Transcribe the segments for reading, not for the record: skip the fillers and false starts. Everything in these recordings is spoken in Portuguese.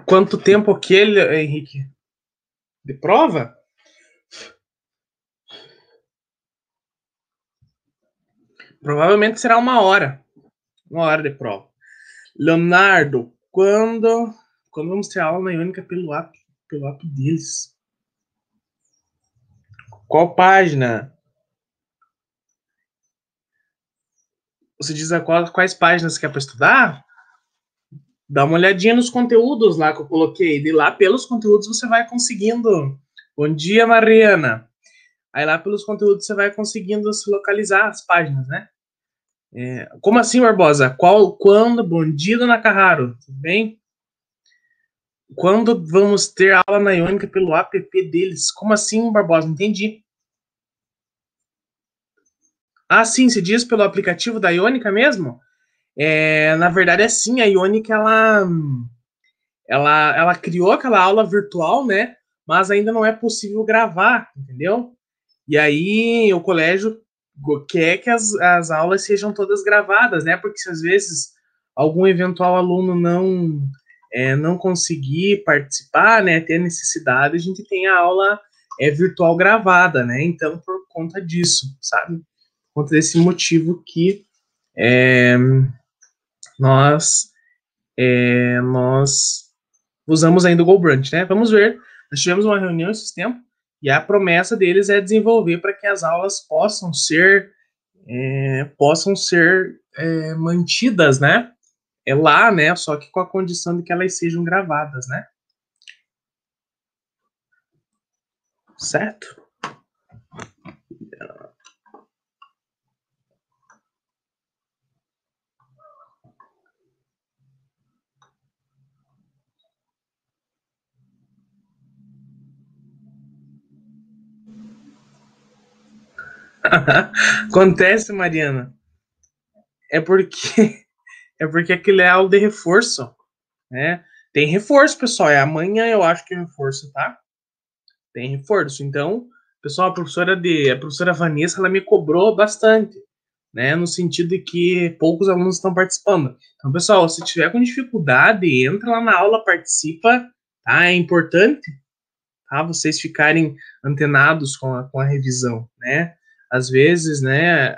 Quanto tempo aquele, Henrique? De prova? Provavelmente será 1 hora. 1 hora de prova. Leonardo, quando vamos ter aula na Iônica pelo app deles? Qual página? Você diz quais páginas que é para estudar? Dá uma olhadinha nos conteúdos lá que eu coloquei. De lá, pelos conteúdos, você vai conseguindo. Bom dia, Mariana. Aí lá pelos conteúdos você vai conseguindo se localizar as páginas, né? Como assim, Barbosa? Quando? Bom dia, dona Carraro. Tudo bem? Quando vamos ter aula na Iônica pelo app deles? Como assim, Barbosa? Entendi. Ah, sim, se diz pelo aplicativo da Iônica mesmo? Na verdade, é sim, a Iônica, ela criou aquela aula virtual, né? Mas ainda não é possível gravar, entendeu? E aí o colégio quer que as aulas sejam todas gravadas, né? Porque se às vezes algum eventual aluno não conseguir participar, né? Ter necessidade, a gente tem a aula virtual gravada, né? Então, por conta disso, sabe? Por conta desse motivo que nós usamos ainda o GoBrunch, né? Vamos ver. Nós tivemos uma reunião esses tempos e a promessa deles é desenvolver para que as aulas possam ser mantidas, né? Lá, né? Só que com a condição de que elas sejam gravadas, né? Certo? Acontece, Mariana. É porque aquele é aula de reforço, né? Tem reforço, pessoal. É amanhã, eu acho que é reforço, tá? Tem reforço. Então, pessoal, a professora Vanessa, ela me cobrou bastante, né? No sentido de que poucos alunos estão participando. Então, pessoal, se tiver com dificuldade, entra lá na aula, participa, tá? É importante, tá? Vocês ficarem antenados com a revisão, né? Às vezes, né?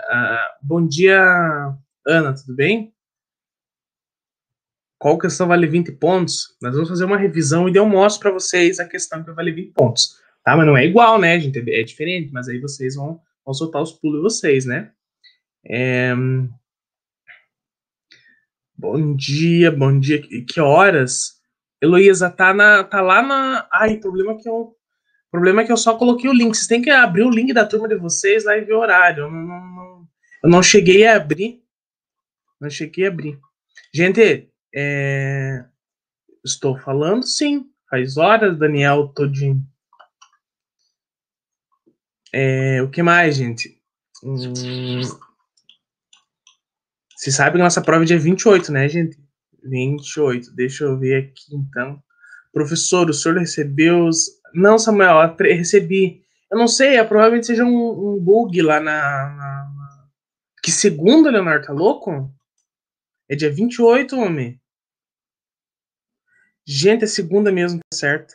Bom dia, Ana, tudo bem? Qual questão vale 20 pontos? Nós vamos fazer uma revisão e eu mostro para vocês a questão que vale 20 pontos. Tá? Mas não é igual, né, gente? É diferente, mas aí vocês vão soltar os pulos de vocês, né? Bom dia, bom dia. Que horas? Heloísa, tá lá na. Ai, o problema é que eu só coloquei o link. Vocês têm que abrir o link da turma de vocês lá e ver o horário. Eu não cheguei a abrir. Não cheguei a abrir. Gente, estou falando sim. Faz horas, Daniel Todinho. O que mais, gente? Você sabe que nossa prova é dia 28, né, gente? 28. Deixa eu ver aqui, então. Professor, o senhor recebeu os... Não, Samuel, recebi. Eu não sei, provavelmente seja um bug lá Que segunda, Leonardo, tá louco? É dia 28, homem. Gente, é segunda mesmo, tá certo.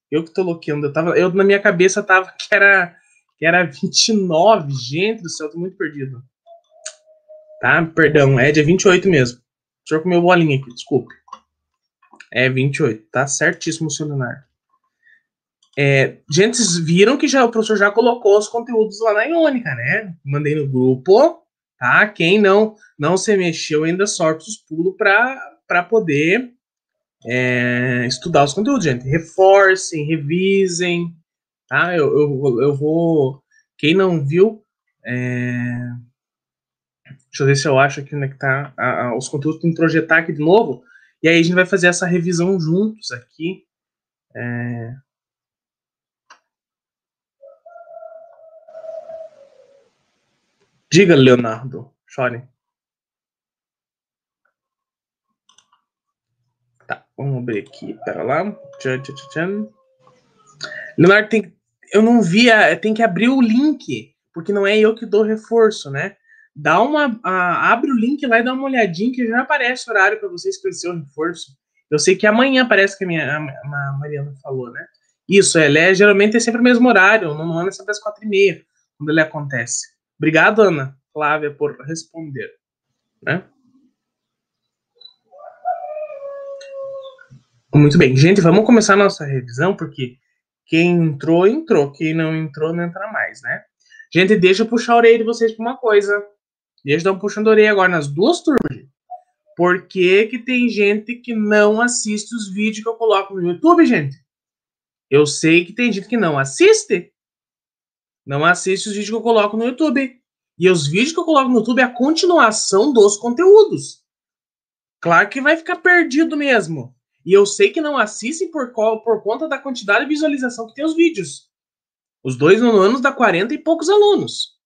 Eu que tô louqueando. Eu na minha cabeça tava que era 29. Gente do céu, tô muito perdido. Tá? Perdão, é dia 28 mesmo. O senhor comeu bolinha aqui, desculpe. É 28, tá certíssimo, senhor Leonardo. Gente, vocês viram que o professor já colocou os conteúdos lá na Iônica, né? Mandei no grupo, tá? Quem não se mexeu ainda sorte os pulos para poder estudar os conteúdos, gente. Reforcem, revisem, tá? Eu vou... Quem não viu, deixa eu ver se eu acho aqui onde é que tá os conteúdos, tem que projetar aqui de novo, e aí a gente vai fazer essa revisão juntos aqui. Diga, Leonardo. Chore. Tá, vamos abrir aqui. Pera lá. Tchan, tchan, tchan. Leonardo, eu não vi. Tem que abrir o link, porque não é eu que dou reforço, né? Abre o link lá e dá uma olhadinha que já aparece o horário para você escrever o reforço. Eu sei que amanhã parece que a Mariana falou, né? Isso, geralmente é sempre o mesmo horário, no ano é sempre às 4h30, quando ele acontece. Obrigado, Ana Flávia, por responder, né? Muito bem. Gente, vamos começar a nossa revisão, porque quem entrou, entrou. Quem não entrou, não entra mais, né? Gente, deixa eu puxar a orelha de vocês pra uma coisa. Deixa eu dar um puxão de orelha agora nas duas turmas. Por que que tem gente que não assiste os vídeos que eu coloco no YouTube, gente? Eu sei que tem gente que não assiste. Não assiste os vídeos que eu coloco no YouTube. E os vídeos que eu coloco no YouTube é a continuação dos conteúdos. Claro que vai ficar perdido mesmo. E eu sei que não assistem por conta da quantidade de visualização que tem os vídeos. Os 2 nonoanos dá 40 e poucos alunos,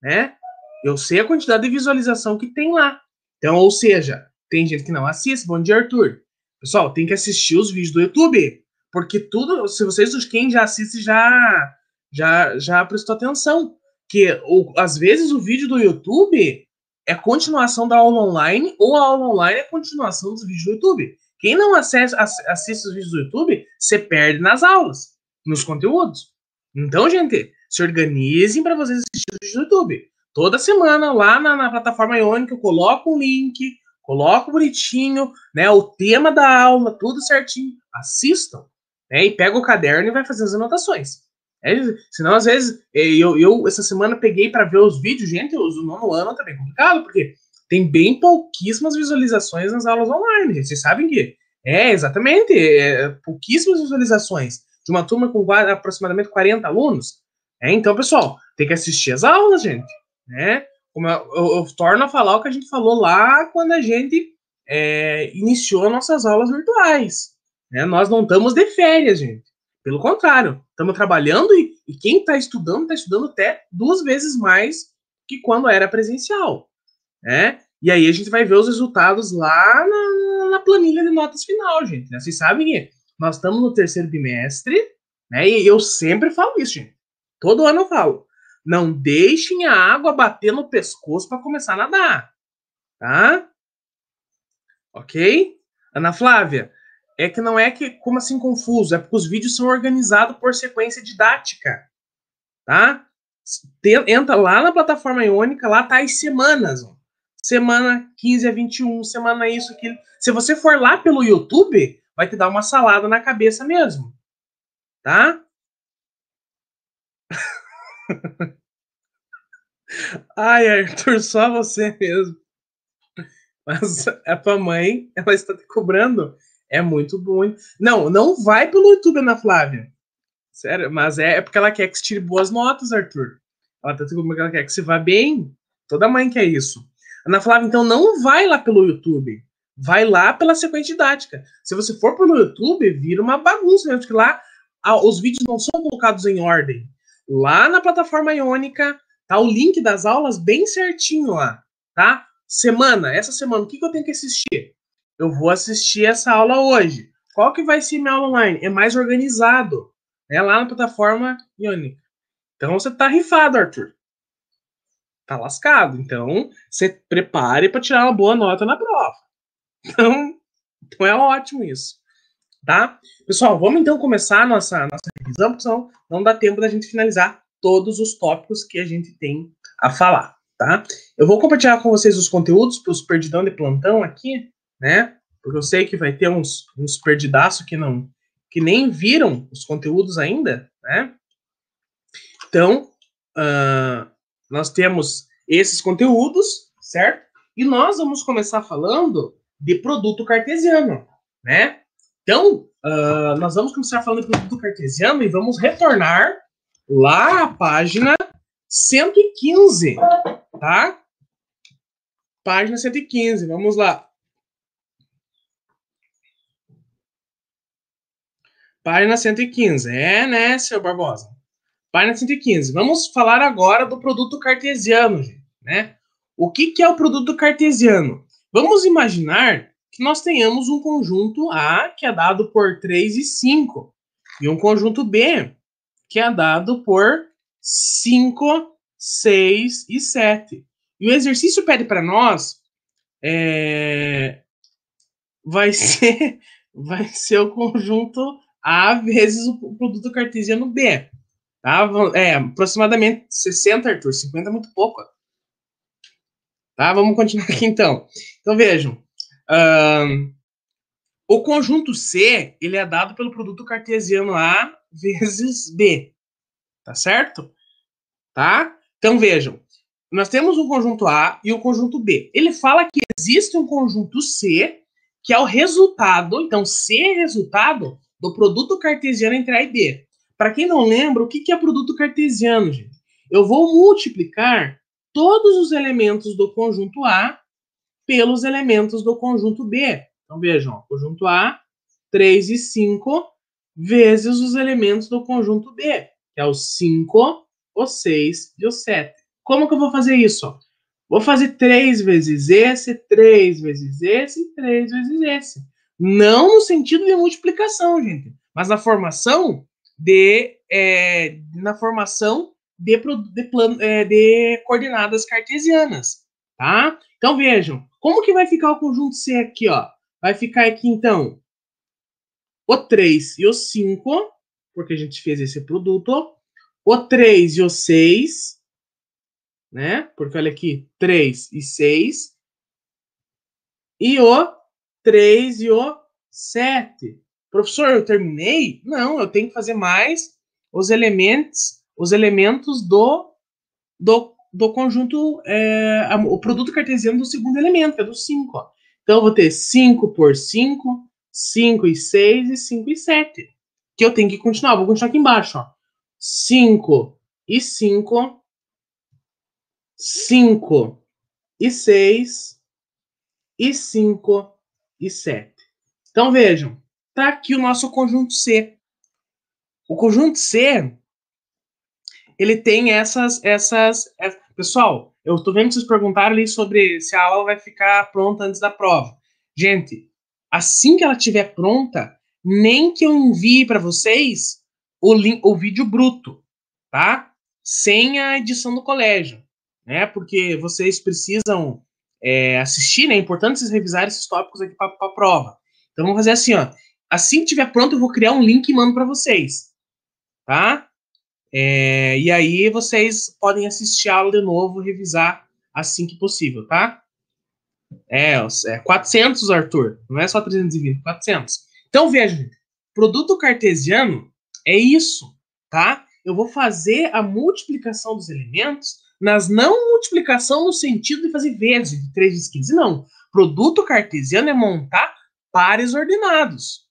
né? Eu sei a quantidade de visualização que tem lá. Então, ou seja, tem gente que não assiste. Bom dia, Arthur. Pessoal, tem que assistir os vídeos do YouTube. Porque tudo, se vocês, quem já assiste, já prestou atenção. Que às vezes o vídeo do YouTube é continuação da aula online, ou a aula online é continuação dos vídeos do YouTube. Quem não assiste os vídeos do YouTube, você perde nas aulas, nos conteúdos. Então, gente, se organizem para vocês assistirem os vídeos do YouTube. Toda semana, lá na plataforma Iônica, eu coloco um link, coloco bonitinho, né, o tema da aula, tudo certinho. Assistam, né, e pega o caderno e vai fazendo as anotações. Senão, às vezes, eu essa semana peguei para ver os vídeos, gente, o nono ano tá bem complicado, porque tem bem pouquíssimas visualizações nas aulas online, gente. Vocês sabem que exatamente, pouquíssimas visualizações de uma turma com aproximadamente 40 alunos. Então, pessoal, tem que assistir as aulas, gente, né? Como eu torno a falar o que a gente falou lá quando a gente iniciou nossas aulas virtuais, né? Nós não estamos de férias, gente. Pelo contrário, estamos trabalhando e quem está estudando até 2 vezes mais que quando era presencial, né? E aí a gente vai ver os resultados lá na planilha de notas final, gente, né? Vocês sabem que nós estamos no 3º bimestre, né? E eu sempre falo isso, gente. Todo ano eu falo. Não deixem a água bater no pescoço para começar a nadar, tá? Ok? Ana Flávia, é que não é que, como assim, confuso, é porque os vídeos são organizados por sequência didática, tá? Entra lá na plataforma Iônica, lá tá as semanas, ó. Semana 15 a 21, semana isso, aquilo. Se você for lá pelo YouTube, vai te dar uma salada na cabeça mesmo, tá? Ai, Arthur, só você mesmo. Mas a tua mãe, ela está te cobrando. É muito bom. Não vai pelo YouTube, Ana Flávia. Sério, mas é porque ela quer que você tire boas notas, Arthur. Ela tá te cobrando porque ela quer que você vá bem. Toda mãe quer isso. Ana Flávia, então não vai lá pelo YouTube. Vai lá pela sequência didática. Se você for pelo YouTube, vira uma bagunça, né? Porque lá os vídeos não são colocados em ordem. Lá na plataforma Iônica, tá o link das aulas bem certinho lá, tá? Essa semana, o que eu tenho que assistir? Eu vou assistir essa aula hoje. Qual que vai ser minha aula online? É mais organizado, né? Lá na plataforma Iônica. Então você tá rifado, Arthur. Tá lascado. Então, você prepare para tirar uma boa nota na prova. Então é ótimo isso, tá? Pessoal, vamos então começar a nossa revisão, porque senão não dá tempo da gente finalizar todos os tópicos que a gente tem a falar, tá? Eu vou compartilhar com vocês os conteúdos para os perdidão de plantão aqui, né? Porque eu sei que vai ter uns perdidaços que nem viram os conteúdos ainda, né? Então, nós temos esses conteúdos, certo? E nós vamos começar falando de produto cartesiano, né? Então, nós vamos começar falando de produto cartesiano e vamos retornar lá à página 115, tá? Página 115, vamos lá. Página 115, né, seu Barbosa? Página 115. Vamos falar agora do produto cartesiano, né? O que é o produto cartesiano? Vamos imaginar que nós tenhamos um conjunto A, que é dado por 3 e 5, e um conjunto B, que é dado por 5, 6 e 7. E o exercício pede para nós vai ser vai ser o conjunto A vezes o produto cartesiano B. Tá? Aproximadamente 60, Arthur. 50 é muito pouco. Tá? Vamos continuar aqui então. Então vejam. O conjunto C ele é dado pelo produto cartesiano A vezes B. Tá certo? Tá? Então vejam. Nós temos um conjunto A e o conjunto B. Ele fala que existe um conjunto C, que é o resultado. Então, C é resultado do produto cartesiano entre A e B. Para quem não lembra, o que é produto cartesiano, gente? Eu vou multiplicar todos os elementos do conjunto A pelos elementos do conjunto B. Então, vejam, ó, conjunto A, 3 e 5, vezes os elementos do conjunto B, que é o 5, o 6 e o 7. Como que eu vou fazer isso? Vou fazer 3 vezes esse, 3 vezes esse e 3 vezes esse. Não no sentido de multiplicação, gente, mas na formação de coordenadas cartesianas, tá? Então vejam, como que vai ficar o conjunto C aqui, ó? Vai ficar aqui então o 3 e o 5, porque a gente fez esse produto, o 3 e o 6, né? Porque olha aqui, 3 e 6, e o 3 e o 7. Professor, eu terminei? Não, eu tenho que fazer mais os elementos do conjunto, o produto cartesiano do segundo elemento, que é do 5. Ó. Então, eu vou ter 5 por 5, 5 e 6 e 5 e 7. Que eu tenho que continuar. Vou continuar aqui embaixo. Ó. 5 e 5, 5 e 6 e 5 e 7. Então, vejam. Está aqui o nosso conjunto C. O conjunto C, ele tem Pessoal, eu estou vendo que vocês perguntaram ali sobre se a aula vai ficar pronta antes da prova. Gente, assim que ela estiver pronta, nem que eu envie para vocês o vídeo bruto, tá? Sem a edição do colégio, né? Porque vocês precisam assistir, né? É importante vocês revisarem esses tópicos aqui para a prova. Então vamos fazer assim, ó. Assim que estiver pronto, eu vou criar um link e mando para vocês, tá? E aí vocês podem assistir a aula de novo, revisar assim que possível, tá? 400, Arthur. Não é só 320, 400. Então, veja, gente. Produto cartesiano é isso, tá? Eu vou fazer a multiplicação dos elementos, mas não multiplicação no sentido de fazer vezes, de 3 vezes 15, não. Produto cartesiano é montar pares ordenados,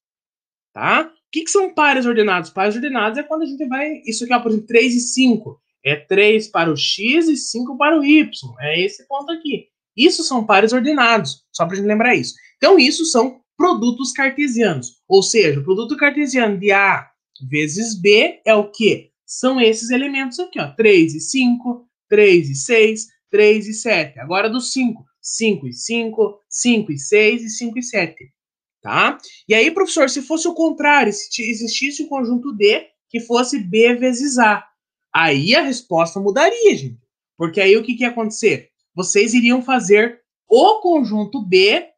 tá? O que são pares ordenados? Pares ordenados é quando a gente vai... Isso aqui, ó, por exemplo, 3 e 5. É 3 para o x e 5 para o y. É esse ponto aqui. Isso são pares ordenados, só para a gente lembrar isso. Então, isso são produtos cartesianos. Ou seja, o produto cartesiano de A vezes B é o quê? São esses elementos aqui, ó. 3 e 5, 3 e 6, 3 e 7. Agora do 5. 5 e 5, 5 e 6 e 5 e 7. Tá? E aí, professor, se fosse o contrário, se existisse o conjunto D que fosse B vezes A, aí a resposta mudaria, gente. Porque aí o que ia acontecer? Vocês iriam fazer o conjunto B,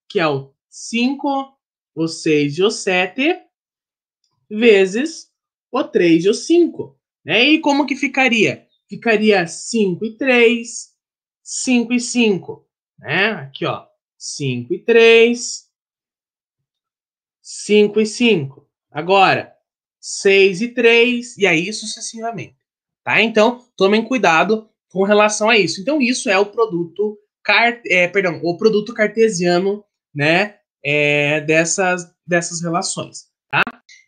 que é o 5, o 6 e o 7, vezes o 3 e o 5. Né? E como que ficaria? Ficaria 5 e 3, 5 e 5. Né? Aqui, ó. 5 e 3, 5 e 5. Agora, 6 e 3, e aí sucessivamente. Tá? Então, tomem cuidado com relação a isso. Então, isso é o produto, o produto cartesiano, né, dessas relações. Tá?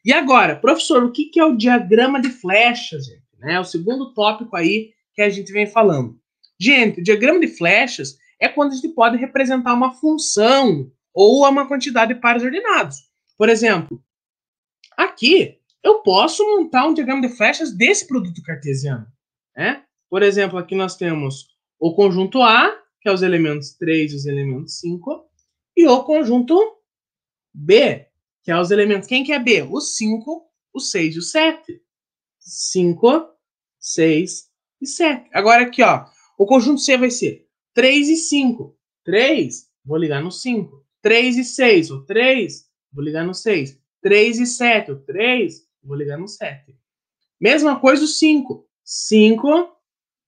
E agora, professor, o que é o diagrama de flechas? Gente? Né? O segundo tópico aí que a gente vem falando. Gente, o diagrama de flechas é quando a gente pode representar uma função ou uma quantidade de pares ordenados. Por exemplo, aqui eu posso montar um diagrama de flechas desse produto cartesiano. Né? Por exemplo, aqui nós temos o conjunto A, que é os elementos 3 e os elementos 5, e o conjunto B, que é os elementos... Quem que é B? O 5, o 6 e o 7. 5, 6 e 7. Agora aqui, ó, o conjunto C vai ser 3 e 5. 3, vou ligar no 5. 3 e 6, o 3 vou ligar no 6. 3 e 7, o 3, vou ligar no 7. Mesma coisa o 5. 5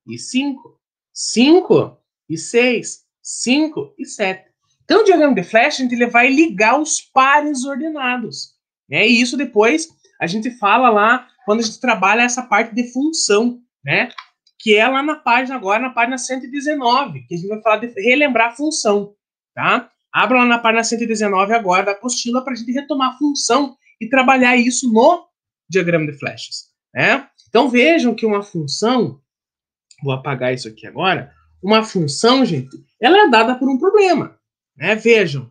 e 5. 5 e 6. 5 e 7. Então, o diagrama de flecha, a gente vai ligar os pares ordenados. Né? E isso depois a gente fala lá, quando a gente trabalha essa parte de função, né? Que é lá na página agora, na página 119, que a gente vai falar de relembrar a função, tá? Abra lá na página 119 agora da apostila para a gente retomar a função e trabalhar isso no diagrama de flechas, né? Então vejam que uma função, vou apagar isso aqui agora, uma função, gente, ela é dada por um problema, né? Vejam,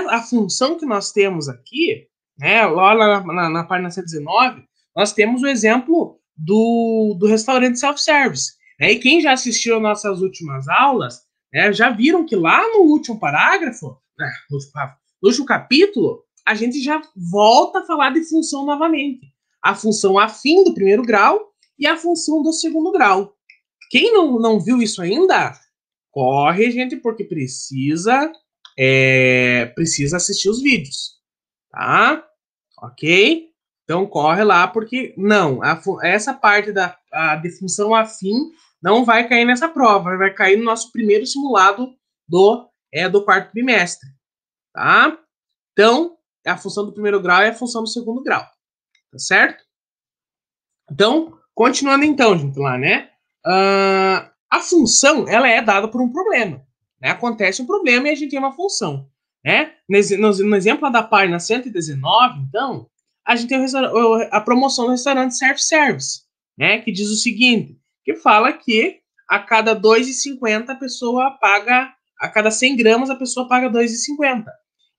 a função que nós temos aqui, né, lá na página 119, nós temos o exemplo do restaurante self-service. Né? E quem já assistiu nossas últimas aulas, né, já viram que lá no último parágrafo, no último capítulo, a gente já volta a falar de função novamente. A função afim do primeiro grau e a função do segundo grau. Quem não viu isso ainda, corre, gente, porque precisa assistir os vídeos, tá? Ok? Então corre lá, porque essa parte de função afim não vai cair nessa prova, vai cair no nosso primeiro simulado do quarto trimestre, tá? Então, a função do primeiro grau é a função do segundo grau, tá certo? Então, continuando então, gente, lá, né? A função, ela é dada por um problema. Né? Acontece um problema e a gente tem uma função. Né? No exemplo da página 119, então, a gente tem a promoção do restaurante self-service, né? Que diz o seguinte, que fala que a cada 2,50 a pessoa paga, a cada 100 gramas a pessoa paga 2,50.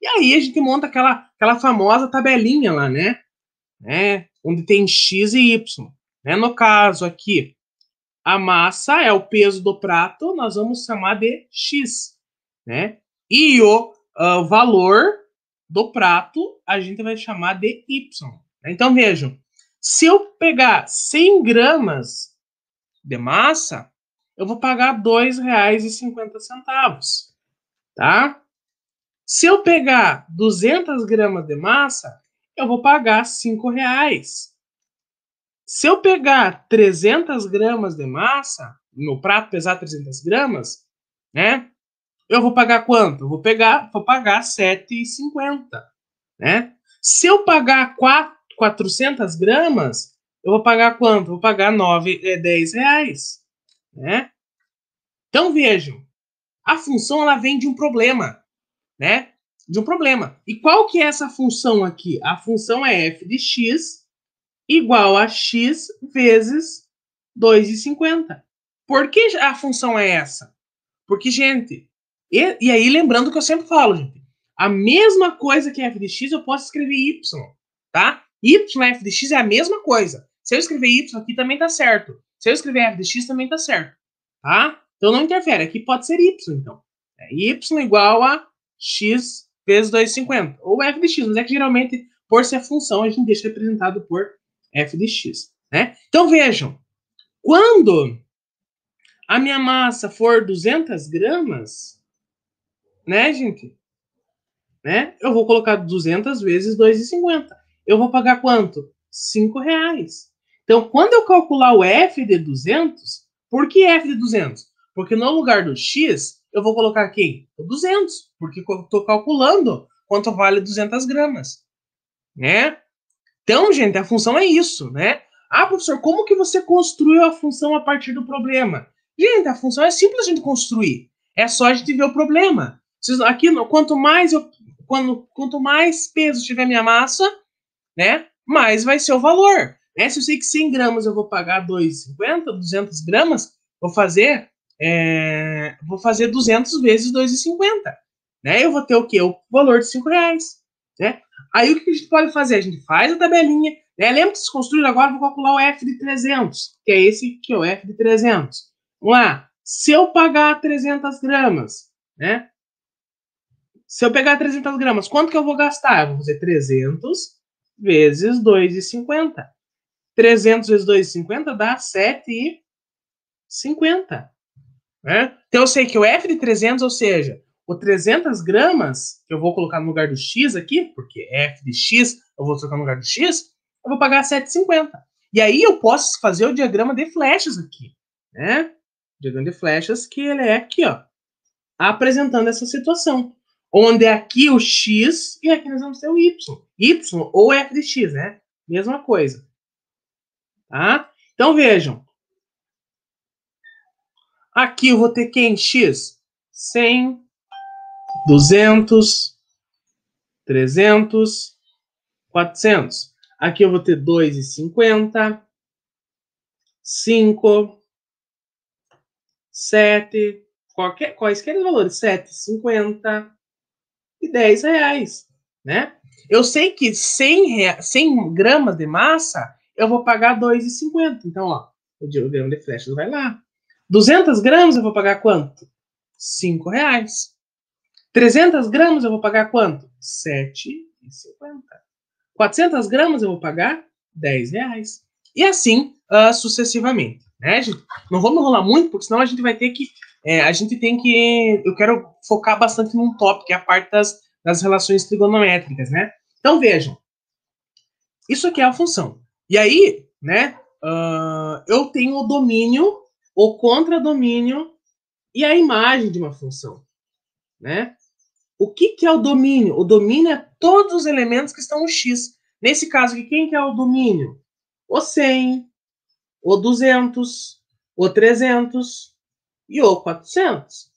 E aí a gente monta aquela famosa tabelinha lá, né? Onde tem X e Y. Né? No caso aqui, a massa é o peso do prato, nós vamos chamar de X, né? E o valor do prato a gente vai chamar de Y. Então vejam, se eu pegar 100 gramas de massa, eu vou pagar R$ 2,50, tá? Se eu pegar 200 gramas de massa, eu vou pagar R$ 5,00. Se eu pegar 300 gramas de massa, meu prato pesar 300 gramas, né? Eu vou pagar quanto? Eu vou pagar R$ 7,50, né? Se eu pagar 400 gramas, eu vou pagar quanto? Eu vou pagar R$ 10, né? Então vejam, a função ela vem de um problema, né? De um problema. E qual que é essa função aqui? A função é f de x igual a x vezes 2,50. Por que a função é essa? Porque, gente, e aí lembrando que eu sempre falo, gente, a mesma coisa que f de x eu posso escrever y, tá? Y f de x é a mesma coisa. Se eu escrever y aqui também tá certo. Se eu escrever f de x também tá certo, tá? Então não interfere, aqui pode ser y, então. Y igual a x vezes 2,50. Ou f de x, mas é que geralmente, por ser função, a gente deixa representado por f de x, né? Então vejam, quando a minha massa for 200 gramas, né, gente? Né? Eu vou colocar 200 vezes 2,50. Eu vou pagar quanto? R$ 5,00. Então, quando eu calcular o f de 200, por que f de 200? Porque no lugar do x, eu vou colocar quem? O 200, porque eu estou calculando quanto vale 200 gramas, né? Então, gente, a função é isso, né? Ah, professor, como que você construiu a função a partir do problema? Gente, a função é simples a gente construir. É só a gente ver o problema. Aqui, quanto mais peso tiver minha massa, né, mais vai ser o valor. Né? Se eu sei que 100 gramas eu vou pagar 2,50, 200 gramas, vou fazer 200 vezes 2,50. Né? Eu vou ter o quê? O valor de R$5. Né? Aí o que a gente pode fazer? A gente faz a tabelinha, né? Lembra que se construir agora, eu vou calcular o F de 300, que é esse aqui, o F de 300. Vamos lá. Se eu pagar 300 gramas, né? Se eu pegar 300 gramas, quanto que eu vou gastar? Eu vou fazer 300 vezes 2,50. 300 vezes 2,50 dá 7,50. Né? Então eu sei que o F de 300, ou seja, o 300 gramas, que eu vou colocar no lugar do X aqui, porque f de X eu vou colocar no lugar do X, eu vou pagar 7,50. E aí eu posso fazer o diagrama de flechas aqui, né? O diagrama de flechas que ele é aqui, ó, apresentando essa situação. Onde aqui o X e aqui nós vamos ter o Y. Y ou f de X, né? Mesma coisa. Tá? Então vejam. Aqui eu vou ter quem? X? 100, 200, 300, 400. Aqui eu vou ter 2,50, 5, 7, quaisquer valores, 7,50 e 10 reais, né? Eu sei que 100 gramas de massa eu vou pagar 2,50. Então, ó, o diagrama de flechas vai lá. 200 gramas eu vou pagar quanto? 5 reais. 300 gramas eu vou pagar quanto? 7,50. 400 gramas eu vou pagar 10 reais. E assim sucessivamente, né, gente? Não vamos enrolar muito, porque senão a gente vai ter que... eu quero focar bastante num tópico, que é a parte das relações trigonométricas, né? Então, vejam. Isso aqui é a função. E aí, né, eu tenho o domínio, o contradomínio e a imagem de uma função, né? O que é o domínio? O domínio é todos os elementos que estão no X. Nesse caso aqui, quem que é o domínio? O 100, o 200, o 300 e o 400.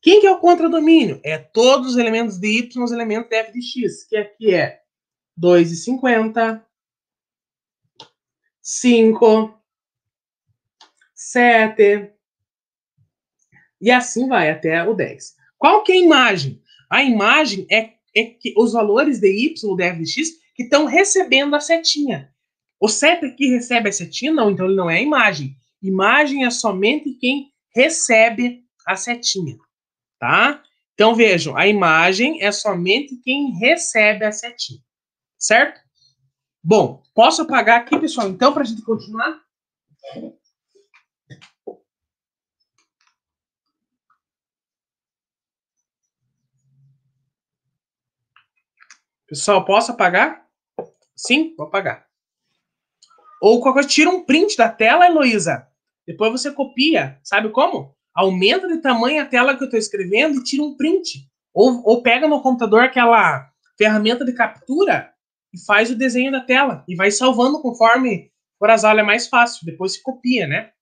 Quem que é o contradomínio? É todos os elementos de Y, os elementos de f de x, que aqui é 2,50, 5, 7, e assim vai até o 10. Qual que é a imagem? A imagem é que os valores de Y, de f de x, que estão recebendo a setinha. O 7 aqui recebe a setinha? Não, então ele não é a imagem. Imagem é somente quem recebe a setinha, tá? Então vejam, a imagem é somente quem recebe a setinha, certo? Bom, posso apagar aqui, pessoal, então, para a gente continuar? Pessoal, posso apagar? Sim, vou apagar. Ou qualquer coisa, tira um print da tela, Heloísa. Depois você copia. Sabe como? Aumenta de tamanho a tela que eu estou escrevendo e tira um print. Ou pega no computador aquela ferramenta de captura e faz o desenho da tela. E vai salvando conforme for as aulas, é mais fácil. Depois se copia, né?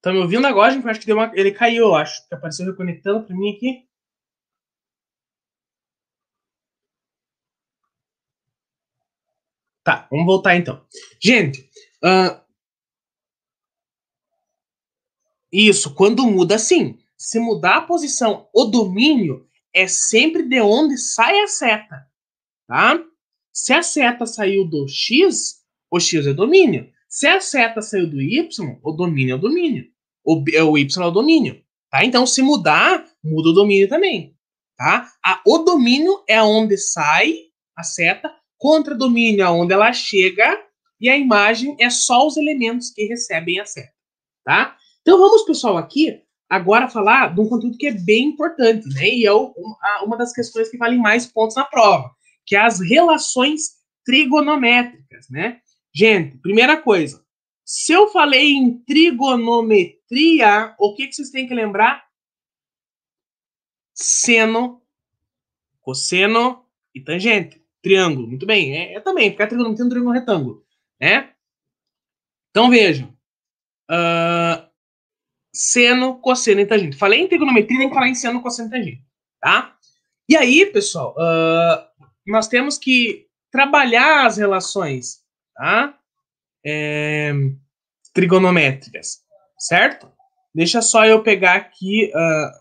Tá me ouvindo agora, gente? Eu acho que ele caiu, eu acho. Que apareceu reconectando para mim aqui. Tá, vamos voltar então. Gente, isso, quando muda, sim. Se mudar a posição, o domínio é sempre de onde sai a seta, tá? Se a seta saiu do X, o X é domínio. Se a seta saiu do Y, o domínio é o domínio. O Y é o domínio, tá? Então, se mudar, muda o domínio também, tá? O domínio é onde sai a seta, contra domínio é onde ela chega, e a imagem é só os elementos que recebem a seta, tá? Então vamos, pessoal, aqui agora falar de um conteúdo que é bem importante, né? E é uma das questões que valem mais pontos na prova, que é as relações trigonométricas, né? Gente, primeira coisa, se eu falei em trigonometria, o que vocês têm que lembrar? Seno, cosseno e tangente. Triângulo, muito bem. Também, porque a trigonometria é um triângulo retângulo, né? Então vejam. Seno, cosseno e tangente. Falei em trigonometria, tem que falar em seno, cosseno e tangente, tá? E aí, pessoal, nós temos que trabalhar as relações, tá? Trigonométricas, certo? Deixa só eu pegar aqui,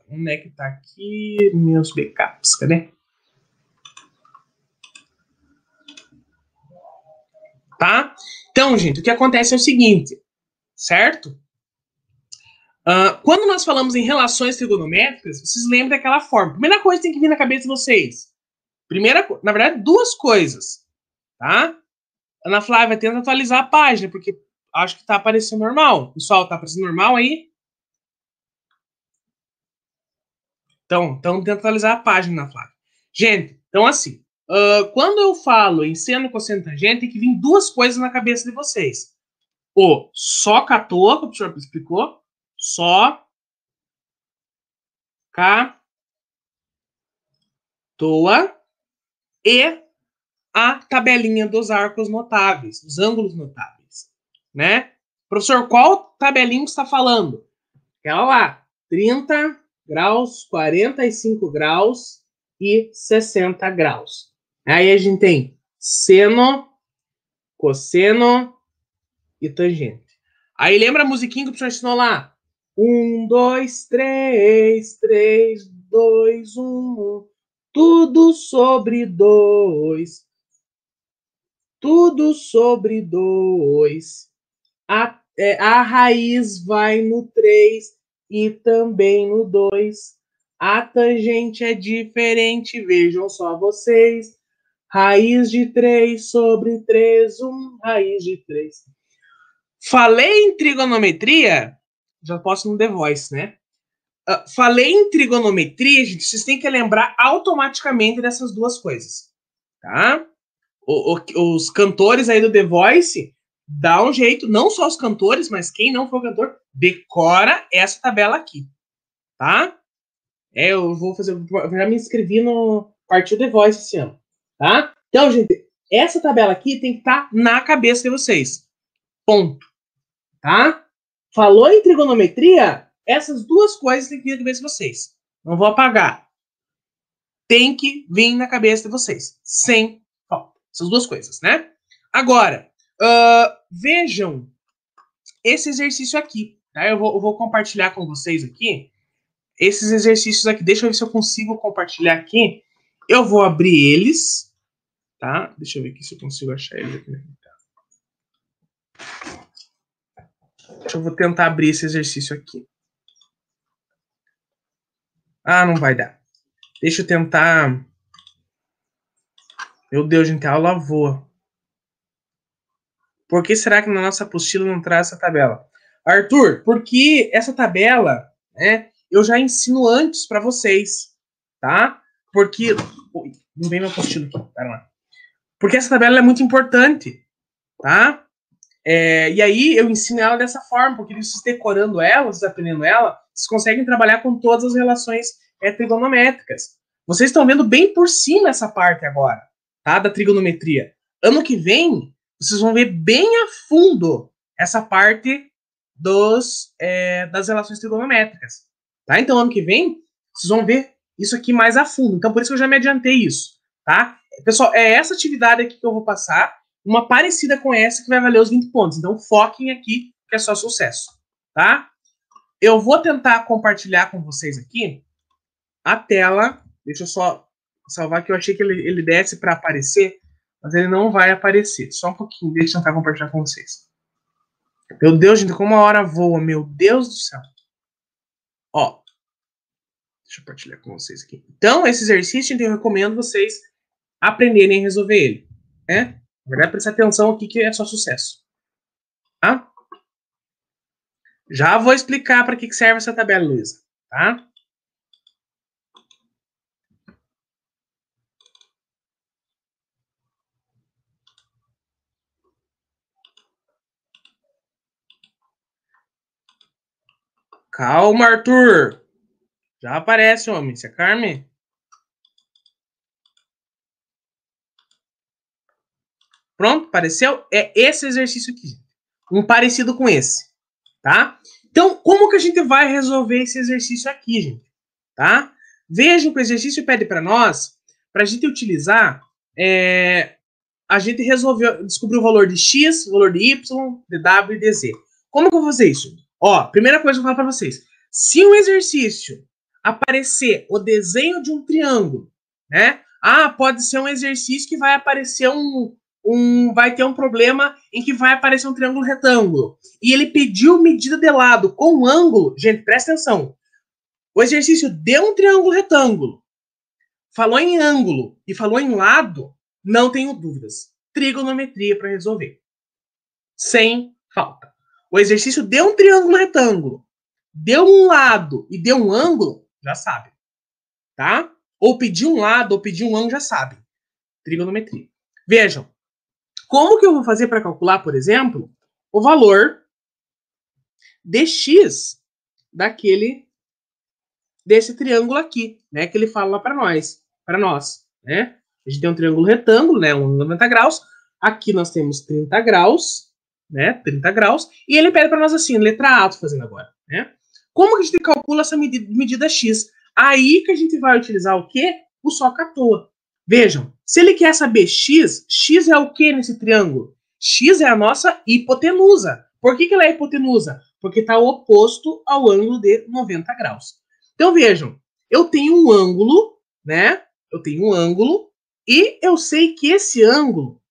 onde é que tá aqui meus backups, cadê? Tá? Então, gente, o que acontece é o seguinte, certo? Quando nós falamos em relações trigonométricas, vocês lembram daquela forma. Primeira coisa que tem que vir na cabeça de vocês. Na verdade, duas coisas. Tá? Ana Flávia, tenta atualizar a página, porque acho que tá aparecendo normal. Pessoal, tá aparecendo normal aí? Então tenta atualizar a página, Ana Flávia. Gente, então assim, quando eu falo em seno, cosseno, tangente, tem que vir duas coisas na cabeça de vocês. O só catoa, que o professor explicou, só catoa e a tabelinha dos arcos notáveis, dos ângulos notáveis, né? Professor, qual tabelinha você está falando? Aquela lá, 30 graus, 45 graus e 60 graus. Aí a gente tem seno, cosseno e tangente. Aí lembra a musiquinha que o professor ensinou lá? 1, 2, 3, 3, 2, 1, tudo sobre 2. Tudo sobre 2. A raiz vai no 3 e também no 2. A tangente é diferente, vejam só vocês. Raiz de 3 sobre 3, 1, raiz de 3. Falei em trigonometria, já posso no The Voice, né? Falei em trigonometria, gente, vocês têm que lembrar automaticamente dessas duas coisas, tá? Os cantores aí do The Voice, dá um jeito, não só os cantores, mas quem não for cantor, decora essa tabela aqui, tá? Eu vou fazer, já me inscrevi no Partiu The Voice esse ano, tá? Então, gente, essa tabela aqui tem que estar na cabeça de vocês, ponto, tá? Falou em trigonometria, essas duas coisas tem que vir na cabeça de vocês, não vou apagar, tem que vir na cabeça de vocês, sem falta, essas duas coisas, né? Agora, vejam esse exercício aqui, tá? Eu vou compartilhar com vocês aqui esses exercícios aqui. Deixa eu ver se eu consigo compartilhar aqui. Eu vou abrir eles, tá? Deixa eu ver aqui se eu consigo achar eles aqui. Eu vou tentar abrir esse exercício aqui. Ah, não vai dar. Deixa eu tentar. Meu Deus, gente, a aula voa. Por que será que na nossa apostila não traz essa tabela? Arthur, porque essa tabela, né, eu já ensino antes para vocês, tá? Porque... Ui, não vem meu apostila aqui, pera lá. Porque essa tabela é muito importante, tá? E aí eu ensino ela dessa forma, porque vocês decorando ela, vocês aprendendo ela, vocês conseguem trabalhar com todas as relações trigonométricas. Vocês estão vendo bem por cima essa parte agora, tá? Da trigonometria. Ano que vem, vocês vão ver bem a fundo essa parte das relações trigonométricas, tá? Então, ano que vem, vocês vão ver isso aqui mais a fundo. Então, por isso que eu já me adiantei isso, tá? Pessoal, é essa atividade aqui que eu vou passar, uma parecida com essa que vai valer os 20 pontos. Então, foquem aqui, que é só sucesso, tá? Eu vou tentar compartilhar com vocês aqui a tela. Deixa eu só salvar, que eu achei que ele desce para aparecer, mas ele não vai aparecer. Só um pouquinho, deixa eu tentar compartilhar com vocês. Meu Deus, gente, como a hora voa, meu Deus do céu. Ó, deixa eu compartilhar com vocês aqui. Então, esse exercício, eu recomendo vocês aprenderem a resolver ele, né? Na verdade, prestar atenção aqui que é só sucesso. Tá? Já vou explicar para que serve essa tabela, Luísa. Tá? Calma, Arthur. Já aparece, homem. Se acalme. Pronto, apareceu? É esse exercício aqui. Um parecido com esse. Tá? Então, como que a gente vai resolver esse exercício aqui, gente? Tá? Vejam que o exercício pede para nós, para a gente utilizar, a gente descobriu o valor de x, o valor de y, de w e de z. Como que eu vou fazer isso? Ó, primeira coisa que eu vou falar para vocês. Se um exercício aparecer o desenho de um triângulo, né? Pode ser um exercício que vai aparecer vai ter um problema em que vai aparecer um triângulo retângulo. E ele pediu medida de lado com um ângulo. Gente, presta atenção. O exercício deu um triângulo retângulo, falou em ângulo e falou em lado, não tenho dúvidas. Trigonometria para resolver. Sem falta. O exercício deu um triângulo retângulo, deu um lado e deu um ângulo, já sabe. Tá? Ou pedir um lado ou pedir um ângulo, já sabe. Trigonometria. Vejam. Como que eu vou fazer para calcular, por exemplo, o valor de x desse triângulo aqui, né, que ele fala lá para nós, né? A gente tem um triângulo retângulo, né, um 90 graus. Aqui nós temos 30 graus, né, 30 graus, e ele pede para nós assim, letra A, tô fazendo agora, né? Como que a gente calcula essa medida x? Aí que a gente vai utilizar o quê? O soca à toa. Vejam, se ele quer saber x, x é o que nesse triângulo? X é a nossa hipotenusa. Por que ela é hipotenusa? Porque está oposto ao ângulo de 90 graus. Então vejam, eu tenho um ângulo, né? Eu tenho um ângulo e eu sei que esse ângulo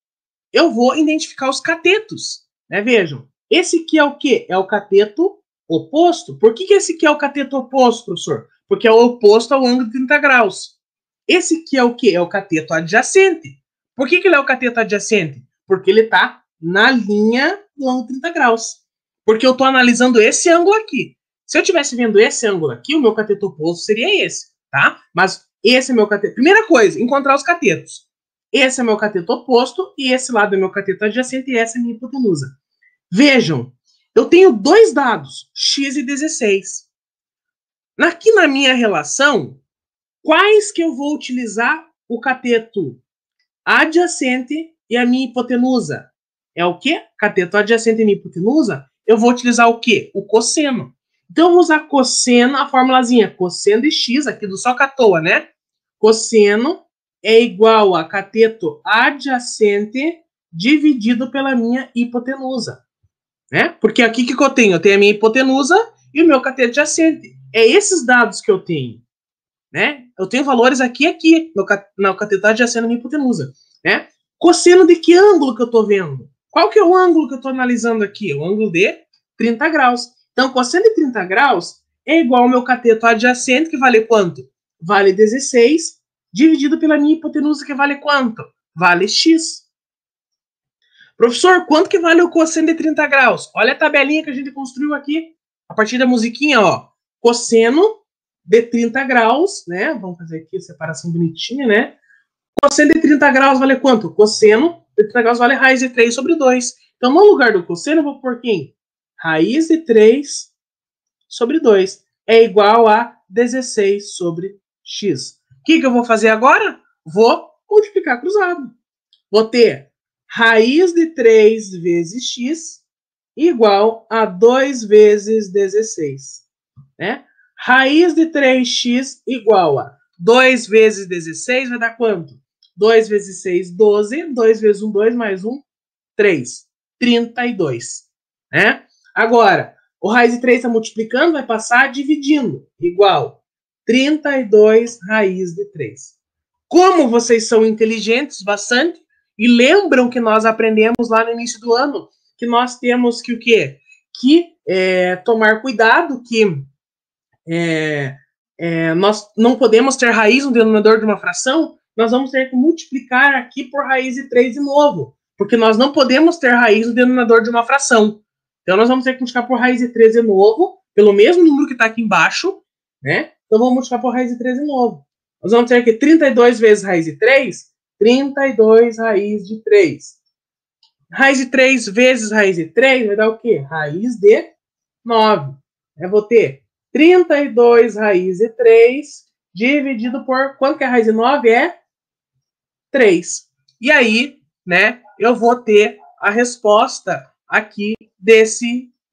eu vou identificar os catetos, né? Vejam, esse aqui é o quê? É o cateto oposto. Por que esse aqui é o cateto oposto, professor? Porque é o oposto ao ângulo de 30 graus. Esse aqui é o quê? É o cateto adjacente. Por que ele é o cateto adjacente? Porque ele está na linha do ângulo de 30 graus. Porque eu estou analisando esse ângulo aqui. Se eu estivesse vendo esse ângulo aqui, o meu cateto oposto seria esse, tá? Mas esse é meu cateto. Primeira coisa, encontrar os catetos. Esse é meu cateto oposto e esse lado é meu cateto adjacente e essa é minha hipotenusa. Vejam, eu tenho dois dados, x e 16. Aqui na minha relação, quais que eu vou utilizar o cateto adjacente e a minha hipotenusa? É o quê? Cateto adjacente e minha hipotenusa? Eu vou utilizar o quê? O cosseno. Então, eu vou usar cosseno, a formulazinha cosseno de x, aqui do soca à toa, né? Cosseno é igual a cateto adjacente dividido pela minha hipotenusa. Né? Porque aqui que eu tenho? Eu tenho a minha hipotenusa e o meu cateto adjacente. É esses dados que eu tenho. Né? Eu tenho valores aqui no cateto adjacente da minha hipotenusa. Né? Cosseno de que ângulo que eu estou vendo? Qual que é o ângulo que eu estou analisando aqui? O ângulo de 30 graus. Então, cosseno de 30 graus é igual ao meu cateto adjacente, que vale quanto? Vale 16, dividido pela minha hipotenusa, que vale quanto? Vale x. Professor, quanto que vale o cosseno de 30 graus? Olha a tabelinha que a gente construiu aqui, a partir da musiquinha, ó. Cosseno de 30 graus, né? Vamos fazer aqui a separação bonitinha, né? Cosseno de 30 graus vale quanto? Cosseno de 30 graus vale raiz de 3 sobre 2. Então, no lugar do cosseno, eu vou pôr quem? Raiz de 3 sobre 2 é igual a 16 sobre x. O que eu vou fazer agora? Vou multiplicar cruzado. Vou ter raiz de 3 vezes x igual a 2 vezes 16. Né? Raiz de 3x igual a 2 vezes 16 vai dar quanto? 2 vezes 6, 12. 2 vezes 1, 2, mais 1, 3. 32. Né? Agora, o raiz de 3 está multiplicando, vai passar dividindo. Igual 32 raiz de 3. Como vocês são inteligentes bastante, e lembram que nós aprendemos lá no início do ano, que nós temos que o quê? Tomar cuidado, que nós não podemos ter raiz no denominador de uma fração, nós vamos ter que multiplicar aqui por raiz de 3 de novo, porque nós não podemos ter raiz no denominador de uma fração. Então, nós vamos ter que multiplicar por raiz de 3 de novo, pelo mesmo número que está aqui embaixo, né? Então, vamos multiplicar por raiz de 3 de novo. Nós vamos ter aqui 32 vezes raiz de 3, 32 raiz de 3. Raiz de 3 vezes raiz de 3 vai dar o quê? Raiz de 9. Eu vou ter 32 raiz de 3 dividido por... Quanto que é a raiz de 9? É 3. E aí, né, eu vou ter a resposta aqui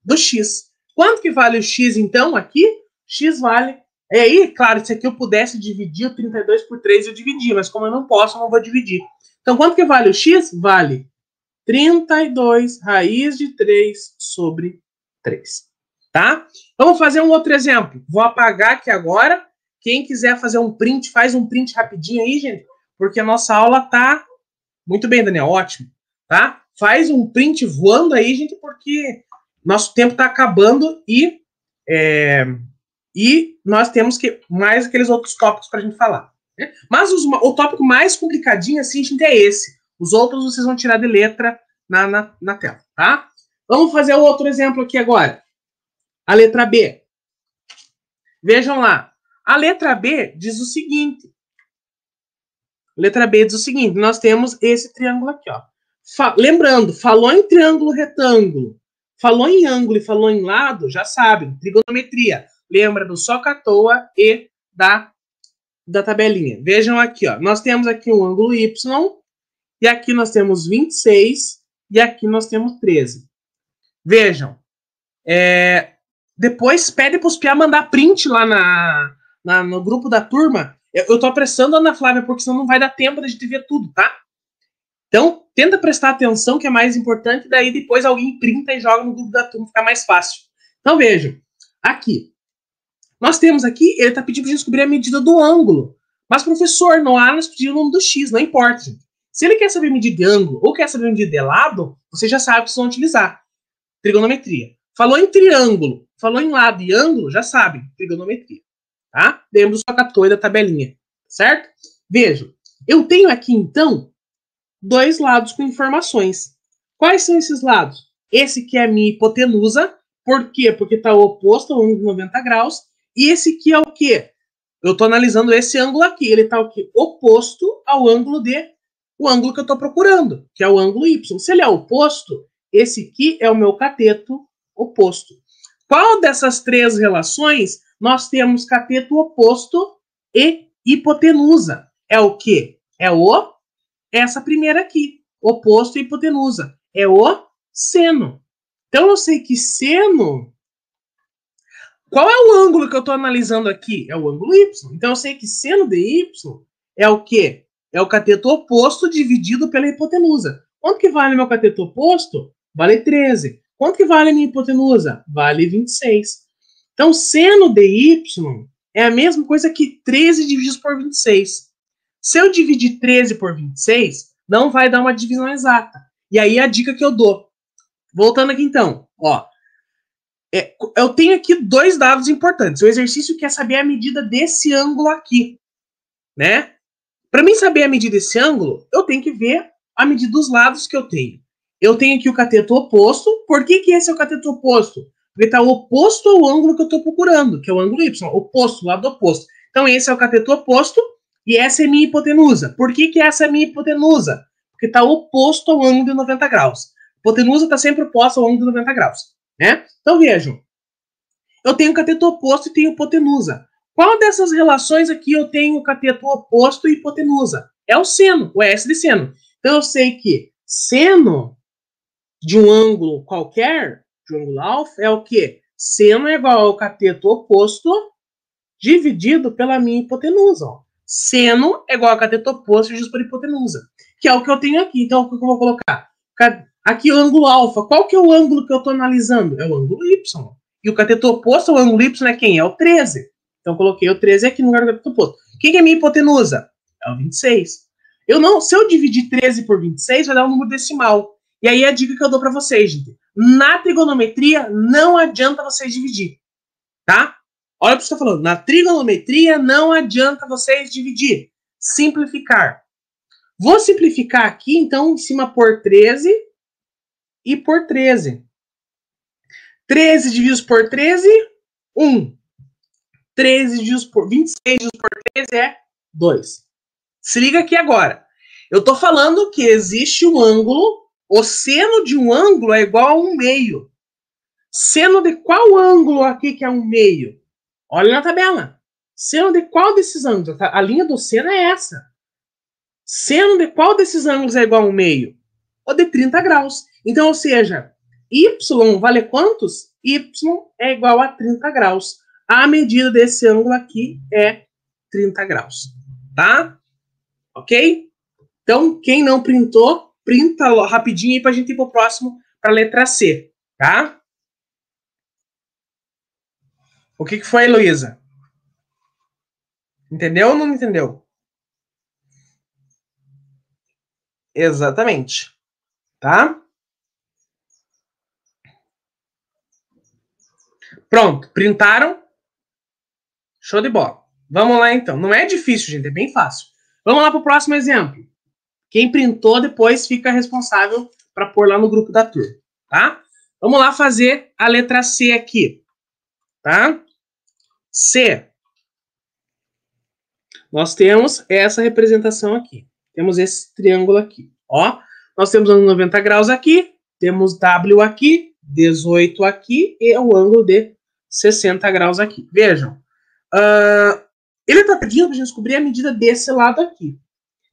do x. Quanto que vale o x, então, aqui? X vale... E aí, claro, se aqui eu pudesse dividir o 32 por 3, eu dividia, mas como eu não posso, eu não vou dividir. Então, quanto que vale o x? Vale 32 raiz de 3 sobre 3. Tá? Vamos fazer um outro exemplo. Vou apagar aqui agora. Quem quiser fazer um print, faz um print rapidinho aí, gente, porque a nossa aula tá... Muito bem, Daniel, ótimo. tá? Faz um print voando aí, gente, porque nosso tempo está acabando e nós temos que mais aqueles outros tópicos para a gente falar. Né? Mas o tópico mais complicadinho, assim, gente, é esse. Os outros vocês vão tirar de letra na tela, tá? Vamos fazer o outro exemplo aqui agora. A letra B. Vejam lá. A letra B diz o seguinte. Letra B diz o seguinte. Nós temos esse triângulo aqui, ó. Lembrando, falou em triângulo retângulo, falou em ângulo e falou em lado, já sabem, trigonometria. Lembra do SOHCAHTOA e da tabelinha. Vejam aqui, ó. Nós temos aqui um ângulo Y, e aqui nós temos 26, e aqui nós temos 13. Vejam. Depois pede para os piá mandar print lá no grupo da turma. Eu tô apressando a Ana Flávia, porque senão não vai dar tempo da gente ver tudo, tá? Então, tenta prestar atenção, que é mais importante, daí depois alguém printa e joga no grupo da turma, fica mais fácil. Então, vejam. Aqui. Nós temos aqui, ele está pedindo para descobrir a medida do ângulo. Mas, professor, não há nos pedindo o nome do X, não importa, gente. Se ele quer saber a medida de ângulo ou quer saber a medida de lado, você já sabe que vocês vão utilizar. Trigonometria. Falou em triângulo, falou em lado e ângulo, já sabem, trigonometria. Tá? Lembra do SOHCAHTOA e da tabelinha, certo? Vejam, eu tenho aqui, então, dois lados com informações. Quais são esses lados? Esse que é a minha hipotenusa. Por quê? Porque está oposto ao ângulo de 90 graus. E esse aqui é o quê? Eu estou analisando esse ângulo aqui. Ele está o quê? Oposto ao ângulo o ângulo que eu estou procurando, que é o ângulo Y. Se ele é oposto, esse aqui é o meu cateto oposto. Qual dessas três relações nós temos cateto oposto e hipotenusa? É o quê? Essa primeira aqui, oposto e hipotenusa. É o seno. Então eu sei que seno... Qual é o ângulo que eu estou analisando aqui? É o ângulo Y. Então eu sei que seno de Y é o quê? É o cateto oposto dividido pela hipotenusa. Quanto que vale meu cateto oposto? Vale 13. Quanto que vale a minha hipotenusa? Vale 26. Então, seno de Y é a mesma coisa que 13 dividido por 26. Se eu dividir 13 por 26, não vai dar uma divisão exata. E aí a dica que eu dou. Voltando aqui então, ó. Eu tenho aqui dois dados importantes. O exercício quer saber a medida desse ângulo aqui, né? Para mim saber a medida desse ângulo, eu tenho que ver a medida dos lados que eu tenho. Eu tenho aqui o cateto oposto. Por que esse é o cateto oposto? Porque está oposto ao ângulo que eu estou procurando, que é o ângulo Y. Oposto, lado oposto. Então esse é o cateto oposto e essa é minha hipotenusa. Por que essa é minha hipotenusa? Porque está oposto ao ângulo de 90 graus. A hipotenusa está sempre oposta ao ângulo de 90 graus. Né? Então vejam, eu tenho cateto oposto e tenho hipotenusa. Qual dessas relações aqui eu tenho cateto oposto e hipotenusa? É o seno, o S de seno. Então eu sei que seno de um ângulo qualquer, de um ângulo alfa, é o quê? Seno é igual ao cateto oposto dividido pela minha hipotenusa. Ó. Seno é igual ao cateto oposto dividido por hipotenusa, que é o que eu tenho aqui. Então o que eu vou colocar? Aqui o ângulo alfa. Qual que é o ângulo que eu estou analisando? É o ângulo Y. E o cateto oposto ao ângulo Y é quem? É o 13. Então, coloquei o 13 aqui no lugar do cateto oposto. Quem é a minha hipotenusa? É o 26. Se eu dividir 13 por 26, vai dar um número decimal. E aí a dica que eu dou para vocês, gente. Na trigonometria, não adianta vocês dividir. Tá? Olha o que eu estou falando. Na trigonometria, não adianta vocês dividir. Simplificar. Vou simplificar aqui, então, em cima por 13 e por 13. 13 divididos por 13, 1. 13 divididos por 26 divididos por 13 é 2. Se liga aqui agora. Eu estou falando que existe um ângulo, o seno de um ângulo é igual a 1 meio. Seno de qual ângulo aqui que é 1 meio? Olha na tabela. Seno de qual desses ângulos? A linha do seno é essa. Seno de qual desses ângulos é igual a 1 meio? O de 30 graus. Então, ou seja, y vale quantos? Y é igual a 30 graus. A medida desse ângulo aqui é 30 graus. Tá? Ok? Então, quem não printou, printa rapidinho aí pra gente ir pro próximo, pra letra C. Tá? O que foi, Heloísa? Entendeu ou não entendeu? Exatamente. tá? Pronto, printaram? Show de bola. Vamos lá, então. Não é difícil, gente, é bem fácil. Vamos lá para o próximo exemplo. Quem printou depois fica responsável para pôr lá no grupo da turma, tá? Vamos lá fazer a letra C aqui, tá? C. Nós temos essa representação aqui. Temos esse triângulo aqui, ó. Nós temos ângulo 90 graus aqui, temos W aqui, 18 aqui e o ângulo de 60 graus aqui. Vejam, ele está pedindo para a gente descobrir a medida desse lado aqui.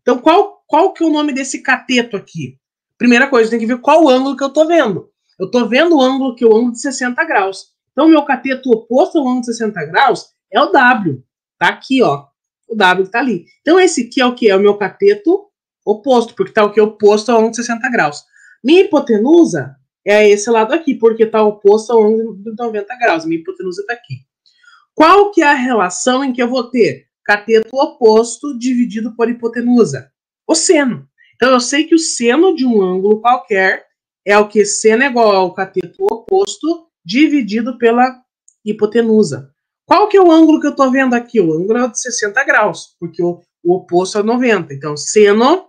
Então, qual que é o nome desse cateto aqui? Primeira coisa, tem que ver qual ângulo que eu estou vendo. Eu estou vendo o ângulo que é o ângulo de 60 graus. Então, o meu cateto oposto ao ângulo de 60 graus é o W. Tá aqui, ó. O W está ali. Então, esse aqui é o que? É o meu cateto oposto, porque está o que? Oposto ao ângulo de 60 graus. Minha hipotenusa é esse lado aqui, porque está oposto ao ângulo de 90 graus. Minha hipotenusa está aqui. Qual que é a relação em que eu vou ter cateto oposto dividido por hipotenusa? O seno. Então, eu sei que o seno de um ângulo qualquer é o que? Seno é igual ao cateto oposto dividido pela hipotenusa. Qual que é o ângulo que eu estou vendo aqui? O ângulo é de 60 graus, porque o oposto é 90. Então, seno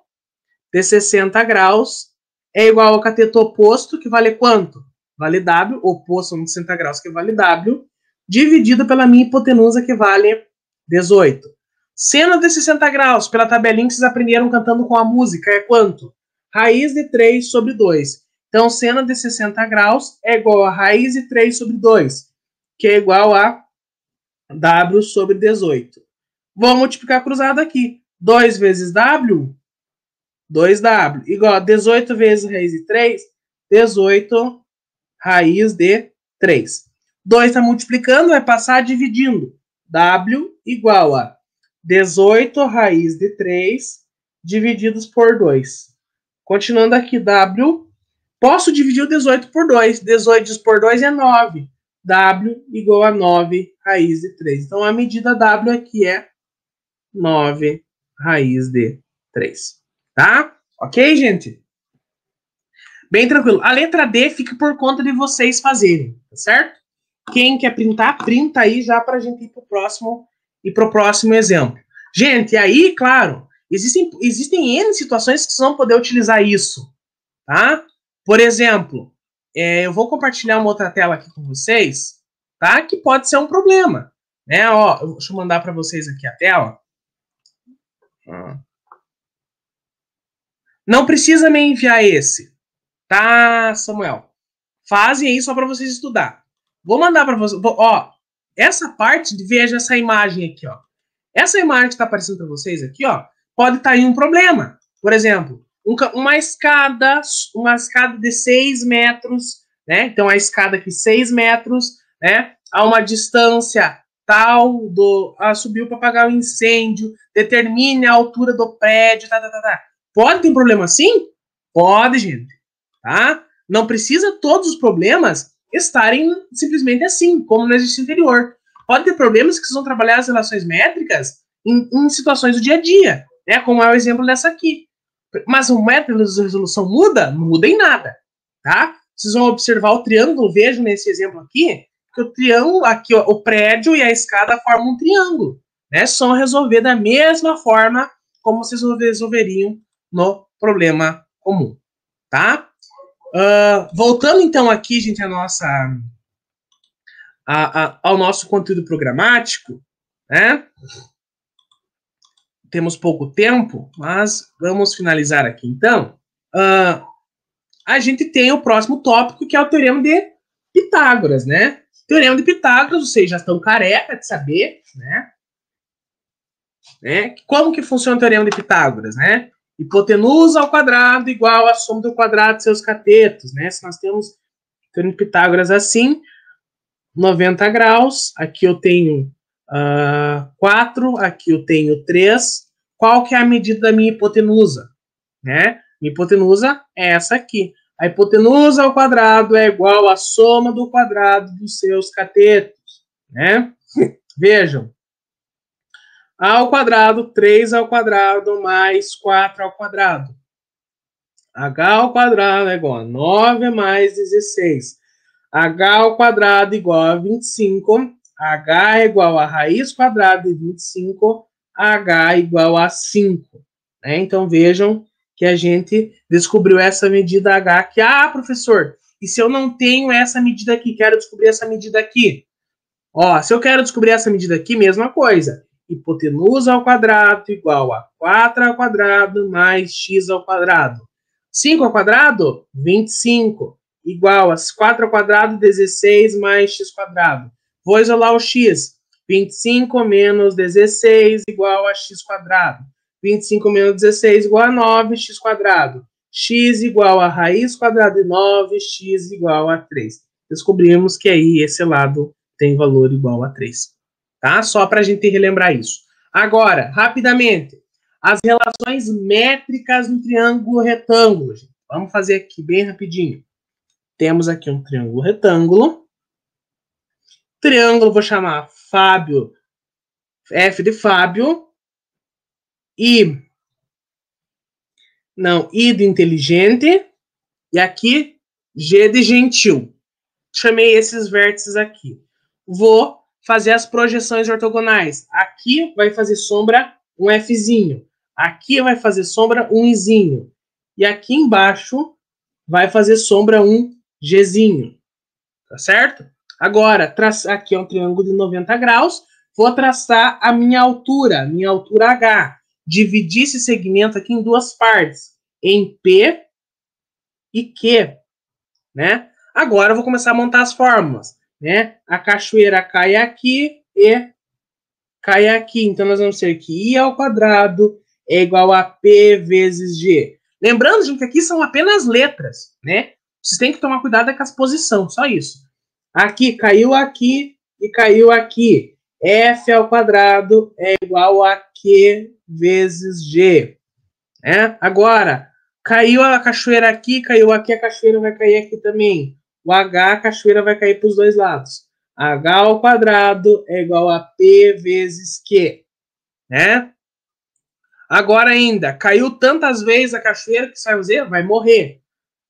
de 60 graus é igual ao cateto oposto, que vale quanto? Vale W, oposto a 60 graus, que vale W, dividido pela minha hipotenusa, que vale 18. Seno de 60 graus, pela tabelinha que vocês aprenderam cantando com a música, é quanto? Raiz de 3 sobre 2. Então, seno de 60 graus é igual a raiz de 3 sobre 2, que é igual a W sobre 18. Vou multiplicar cruzado aqui. 2 vezes W, 2W, igual a 18 vezes raiz de 3, 18 raiz de 3. 2 está multiplicando, vai passar dividindo. W igual a 18 raiz de 3 divididos por 2. Continuando aqui, W. Posso dividir o 18 por 2. 18 por 2 é 9. W igual a 9 raiz de 3. Então, a medida W aqui é 9 raiz de 3. Tá? Ok, gente? Bem tranquilo. A letra D fica por conta de vocês fazerem, tá certo? Quem quer printar, printa aí já para a gente ir pro próximo exemplo. Gente, aí, claro, existem N situações que vocês vão poder utilizar isso, tá? Por exemplo, eu vou compartilhar uma outra tela aqui com vocês, tá? Que pode ser um problema, né? Ó, deixa eu mandar para vocês aqui a tela. Não precisa me enviar esse, tá, Samuel? Fazem aí só para vocês estudar. Vou mandar para vocês. Ó, essa parte, veja essa imagem aqui, ó. Essa imagem que está aparecendo para vocês aqui, ó, pode estar em um problema. Por exemplo, uma escada de 6 metros, né? Então, a escada aqui 6 metros, né? A uma distância tal subiu para apagar o incêndio, determine a altura do prédio, tá. Pode ter um problema assim? Pode, gente, tá? Não precisa todos os problemas estarem simplesmente assim, como no exercício anterior. Pode ter problemas que vocês vão trabalhar as relações métricas em situações do dia a dia, né? Como é o exemplo dessa aqui. Mas o método de resolução muda? Não muda em nada, tá? Vocês vão observar o triângulo, vejam nesse exemplo aqui, que o triângulo, aqui, ó, o prédio e a escada formam um triângulo, né? Só resolver da mesma forma como vocês resolveriam no problema comum, tá? Voltando então aqui, gente, ao nosso conteúdo programático, né? Temos pouco tempo, mas vamos finalizar aqui então. A gente tem o próximo tópico, que é o Teorema de Pitágoras, né? Teorema de Pitágoras, vocês já estão careca de saber, né? Como que funciona o Teorema de Pitágoras, né? Hipotenusa ao quadrado igual a soma do quadrado de seus catetos, né? Se nós temos o Teorema de Pitágoras assim, 90 graus, aqui eu tenho 4, aqui eu tenho 3. Qual que é a medida da minha hipotenusa? Né? Minha hipotenusa é essa aqui. A hipotenusa ao quadrado é igual à soma do quadrado dos seus catetos. Né? Vejam. A ao quadrado, 3 ao quadrado, mais 4 ao quadrado. H ao quadrado é igual a 9 mais 16. H ao quadrado igual a 25. H é igual a raiz quadrada de 25. H igual a 5. Né? Então, vejam que a gente descobriu essa medida H aqui. Ah, professor, e se eu não tenho essa medida aqui? Quero descobrir essa medida aqui. Ó, se eu quero descobrir essa medida aqui, mesma coisa. Hipotenusa ao quadrado igual a 4 ao quadrado mais x ao quadrado. 5 ao quadrado, 25, igual a 4 ao quadrado, 16 mais x quadrado. Vou isolar o x. 25 menos 16 igual a x quadrado. 25 menos 16 igual a 9, x quadrado. X igual a raiz quadrada de 9, x igual a 3. Descobrimos que aí esse lado tem valor igual a 3. Tá? Só para a gente relembrar isso. Agora, rapidamente, as relações métricas no triângulo retângulo. Gente. Vamos fazer aqui bem rapidinho. Temos aqui um triângulo retângulo. Triângulo, vou chamar Fábio, F de Fábio. I de inteligente. E aqui, G de gentil. Chamei esses vértices aqui. Vou fazer as projeções ortogonais. Aqui vai fazer sombra um Fzinho. Aqui vai fazer sombra um Izinho. E aqui embaixo vai fazer sombra um Gzinho. Tá certo? Agora, aqui é um triângulo de 90 graus. Vou traçar a minha altura H. Dividir esse segmento aqui em duas partes. Em P e Q. Né? Agora eu vou começar a montar as fórmulas. Né? A cachoeira cai aqui e cai aqui. Então, nós vamos ter que I ao quadrado é igual a P vezes G. Lembrando, gente, que aqui são apenas letras. Né? Vocês têm que tomar cuidado com as posições, só isso. Aqui caiu aqui e caiu aqui. F ao quadrado é igual a Q vezes G. Né? Agora, caiu a cachoeira aqui, caiu aqui, a cachoeira vai cair aqui também. O H, a cachoeira vai cair para os dois lados. H ao quadrado é igual a P vezes Q. Né? Agora ainda, caiu tantas vezes a cachoeira que você vai fazer? Vai morrer.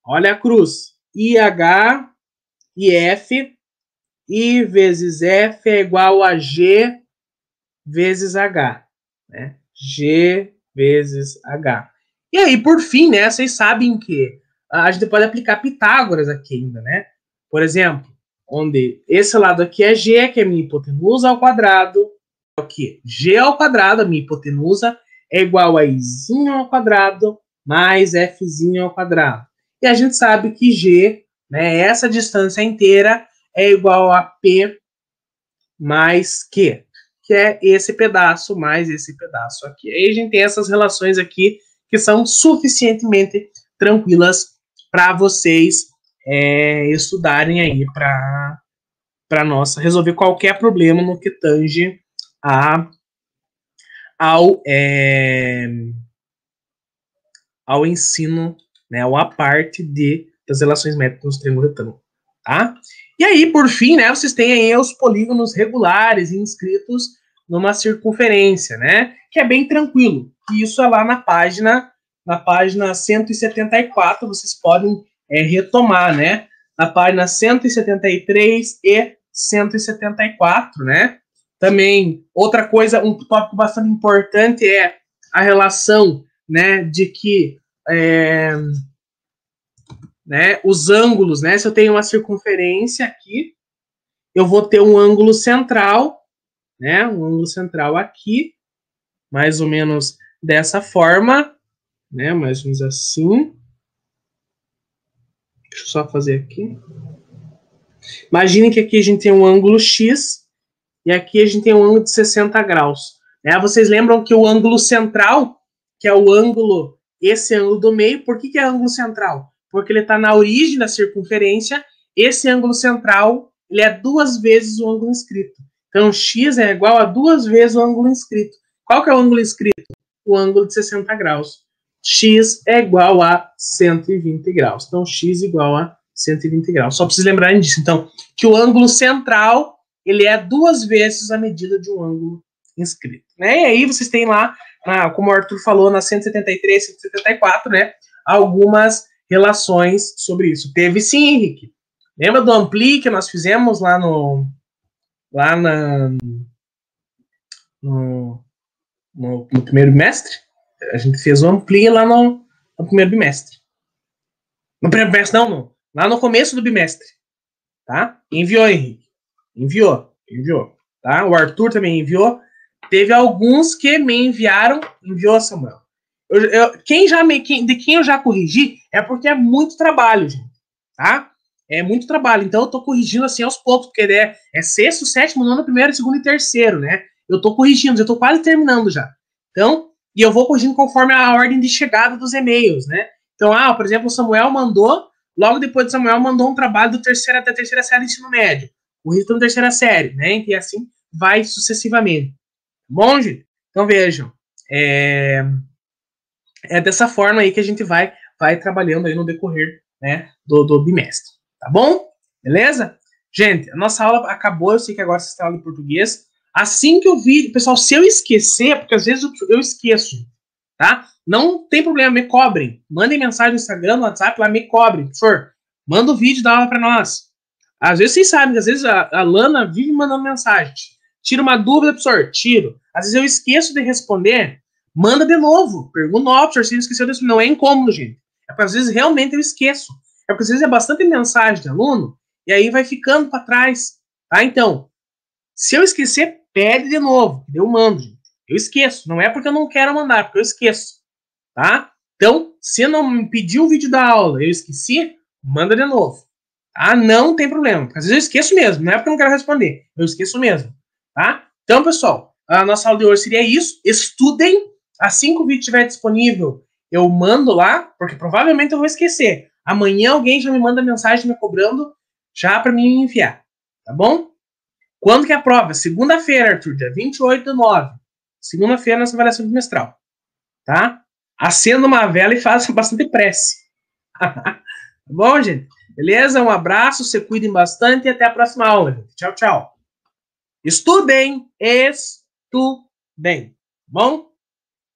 Olha a cruz. IH e F. I vezes F é igual a G vezes H. Né? G vezes H. E aí, por fim, né, vocês sabem que a gente pode aplicar Pitágoras aqui ainda, né? Por exemplo, onde esse lado aqui é G, que é minha hipotenusa ao quadrado. Aqui, G ao quadrado, a minha hipotenusa, é igual a Izinho ao quadrado mais Fzinho ao quadrado. E a gente sabe que G, né, essa distância inteira, é igual a P mais Q, que é esse pedaço mais esse pedaço aqui. Aí a gente tem essas relações aqui que são suficientemente tranquilas para vocês estudarem aí para nossa resolver qualquer problema no que tange ao ensino, né, ou a parte das relações métricas no triângulo retângulo, tá? E aí, por fim, né, vocês têm aí os polígonos regulares inscritos numa circunferência, né, que é bem tranquilo. E isso é lá na página 174, vocês podem retomar, né, na página 173 e 174, né. Também, outra coisa, um tópico bastante importante é a relação, né, de que né, os ângulos, né, se eu tenho uma circunferência aqui, eu vou ter um ângulo central, né, um ângulo central aqui, mais ou menos dessa forma, né, mais ou menos assim. Deixa eu só fazer aqui. Imagine que aqui a gente tem um ângulo X e aqui a gente tem um ângulo de 60 graus. Né? Vocês lembram que o ângulo central, que é o ângulo, esse ângulo do meio, por que é ângulo central? Porque ele está na origem da circunferência, esse ângulo central ele é 2 vezes o ângulo inscrito. Então, x é igual a 2 vezes o ângulo inscrito. Qual que é o ângulo inscrito? O ângulo de 60 graus. X é igual a 120 graus. Então, x igual a 120 graus. Só para vocês lembrarem disso. Então, que o ângulo central ele é 2 vezes a medida de um ângulo inscrito. Né? E aí vocês têm lá, como o Arthur falou, na 173, 174, né, algumas relações sobre isso. Teve sim, Henrique. Lembra do Ampli que nós fizemos lá no primeiro bimestre? A gente fez o Ampli lá no primeiro bimestre. No primeiro bimestre, não. Lá no começo do bimestre. Tá? Enviou, Henrique. Enviou. Tá? O Arthur também enviou. Teve alguns que me enviaram. Enviou, Samuel. De quem eu já corrigi é porque é muito trabalho, gente. Tá? É muito trabalho. Então eu tô corrigindo assim aos poucos, porque é sexto, sétimo, nono, primeiro, segundo e terceiro, né? Eu tô corrigindo, já tô quase terminando já. Então, e eu vou corrigindo conforme a ordem de chegada dos e-mails, né? Então, por exemplo, o Samuel mandou, logo depois do Samuel mandou um trabalho da terceira série do ensino médio. O Rito na terceira série, né? E assim vai sucessivamente. Bom, gente? Então vejam. É dessa forma aí que a gente vai trabalhando aí no decorrer, né, do bimestre. Tá bom? Beleza? Gente, a nossa aula acabou. Eu sei que agora vocês estão aula de português. Assim que eu vi, pessoal, se eu esquecer, porque às vezes eu esqueço, tá? Não tem problema, me cobrem. Mandem mensagem no Instagram, no WhatsApp, lá me cobrem, professor. Manda o vídeo da aula para nós. Às vezes vocês sabem, às vezes a Lana vive mandando mensagem. Tira uma dúvida, professor, tiro. Às vezes eu esqueço de responder, manda de novo. Pergunta, professor, se esqueceu disso. Não é incômodo, gente. É porque às vezes realmente eu esqueço. É porque às vezes é bastante mensagem de aluno, e aí vai ficando para trás. Tá? Então, se eu esquecer, pede de novo. Eu mando, gente. Eu esqueço. Não é porque eu não quero mandar, é porque eu esqueço. Tá? Então, se não me pediu o vídeo da aula, eu esqueci, manda de novo. Não tem problema. Às vezes eu esqueço mesmo. Não é porque eu não quero responder. Eu esqueço mesmo. Tá? Então, pessoal, a nossa aula de hoje seria isso. Estudem. Assim que o vídeo estiver disponível, eu mando lá, porque provavelmente eu vou esquecer. Amanhã alguém já me manda mensagem me cobrando já para me enviar. Tá bom? Quando que é a prova? Segunda-feira, Arthur, dia 28/9. Segunda-feira, nossa avaliação bimestral. Tá? Acenda uma vela e faça bastante prece. Tá bom, gente? Beleza? Um abraço, se cuidem bastante e até a próxima aula. Tchau, tchau. Estudem. Bom?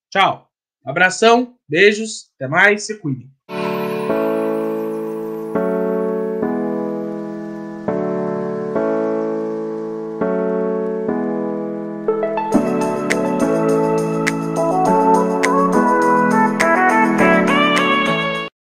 Tchau. Um abração, beijos, até mais, se cuidem.